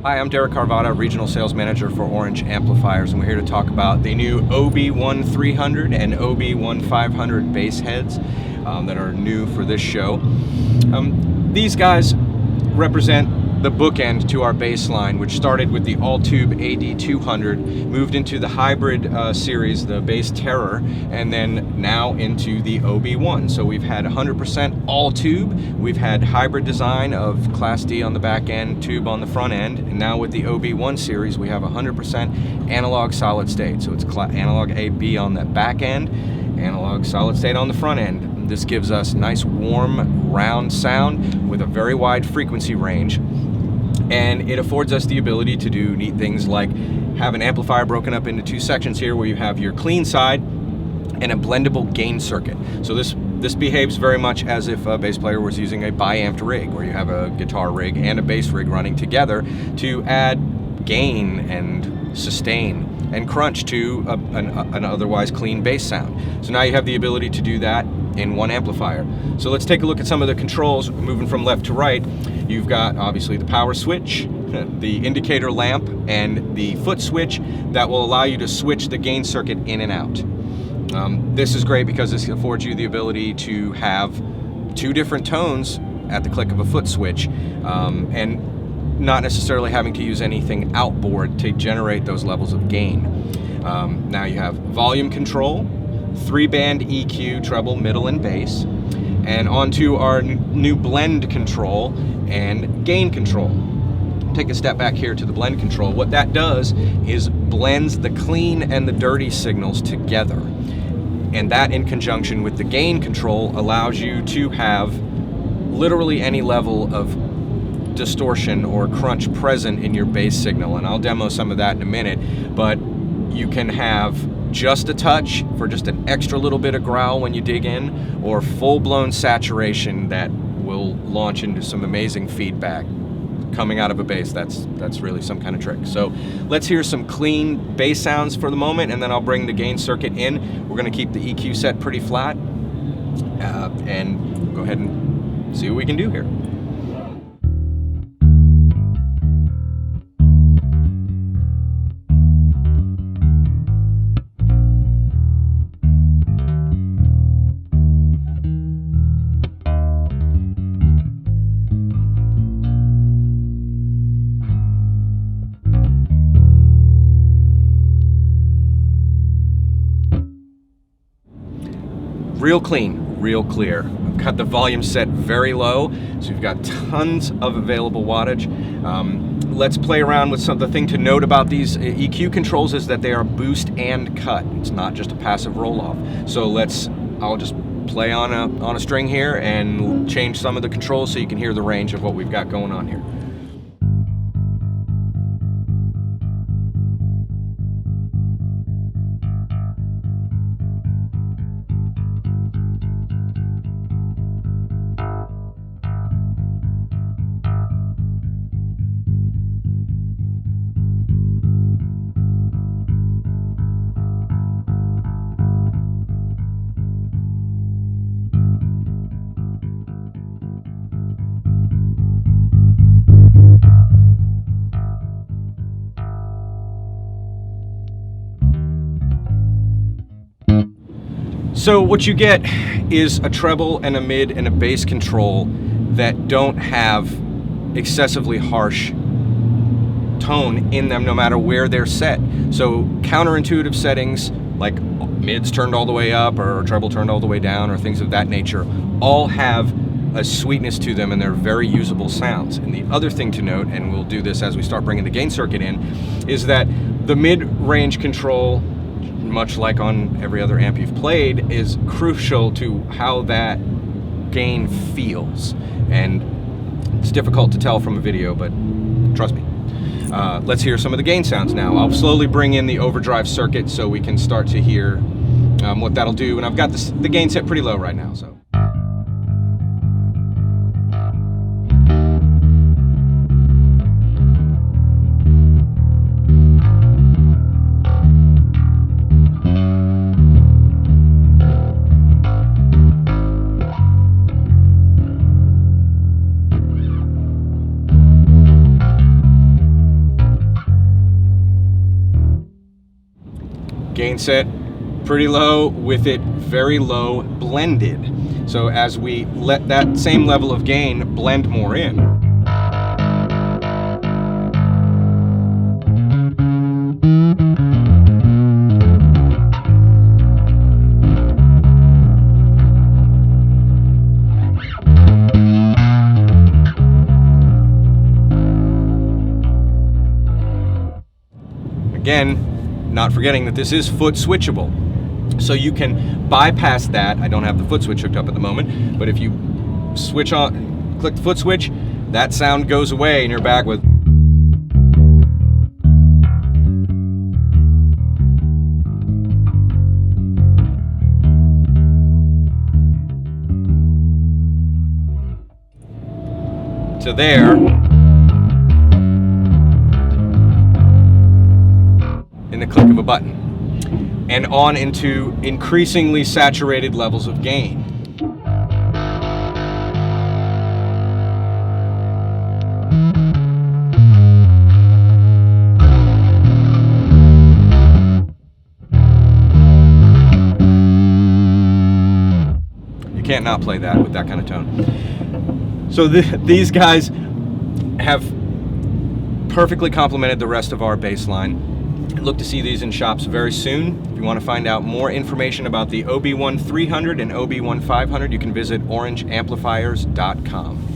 Hi, I'm Derek Carvata, Regional Sales Manager for Orange Amplifiers, and we're here to talk about the new OB1-300 and OB1-500 bass heads that are new for this show. These guys represent the bookend to our bass line, which started with the all-tube AD200, moved into the hybrid series, the Bass Terror, and then now into the OB1. So we've had 100% all-tube, we've had hybrid design of Class D on the back end, tube on the front end, and now with the OB1 series we have 100% analog solid state. So it's analog AB on the back end, analog solid state on the front end. This gives us nice warm round sound with a very wide frequency range, and it affords us the ability to do neat things like have an amplifier broken up into two sections here where you have your clean side and a blendable gain circuit. So this behaves very much as if a bass player was using a bi-amped rig, where you have a guitar rig and a bass rig running together to add gain and sustain and crunch to an otherwise clean bass sound. So now you have the ability to do that in one amplifier. So let's take a look at some of the controls moving from left to right. You've got obviously the power switch, the indicator lamp, and the foot switch that will allow you to switch the gain circuit in and out. This is great because this affords you the ability to have two different tones at the click of a foot switch, and not necessarily having to use anything outboard to generate those levels of gain. Now you have volume control, 3-band EQ, treble, middle, and bass, and onto our new blend control and gain control. Take a step back here to the blend control. What that does is blends the clean and the dirty signals together, and that in conjunction with the gain control allows you to have literally any level of distortion or crunch present in your bass signal, and I'll demo some of that in a minute. But you can have just a touch for just an extra little bit of growl when you dig in, or full-blown saturation that will launch into some amazing feedback coming out of a bass. That's really some kind of trick. So let's hear some clean bass sounds for the moment, and then I'll bring the gain circuit in. We're going to keep the EQ set pretty flat, and go ahead and see what we can do here. Real clean, real clear. I've got the volume set very low, so you've got tons of available wattage. Let's play around with the thing to note about these EQ controls is that they are boost and cut. It's not just a passive roll-off. So I'll just play on a string here and change some of the controls so you can hear the range of what we've got going on here. So what you get is a treble and a mid and a bass control that don't have excessively harsh tone in them no matter where they're set. So counterintuitive settings like mids turned all the way up or treble turned all the way down or things of that nature all have a sweetness to them, and they're very usable sounds. And the other thing to note, and we'll do this as we start bringing the gain circuit in, is that the mid-range control, much like on every other amp you've played, is crucial to how that gain feels. And it's difficult to tell from a video, but trust me. Let's hear some of the gain sounds now. I'll slowly bring in the overdrive circuit so we can start to hear what that'll do. And I've got the gain set pretty low right now, so. Gain set pretty low, with it very low blended. So as we let that same level of gain blend more in, again, not forgetting that this is foot switchable. So you can bypass that. I don't have the foot switch hooked up at the moment, but if you switch on, click the foot switch, that sound goes away and you're back with to there in the click of a button, and on into increasingly saturated levels of gain. You can't not play that with that kind of tone. So these guys have perfectly complemented the rest of our bass line. Look to see these in shops very soon. If you want to find out more information about the OB1-300 and OB1-500, you can visit orangeamplifiers.com.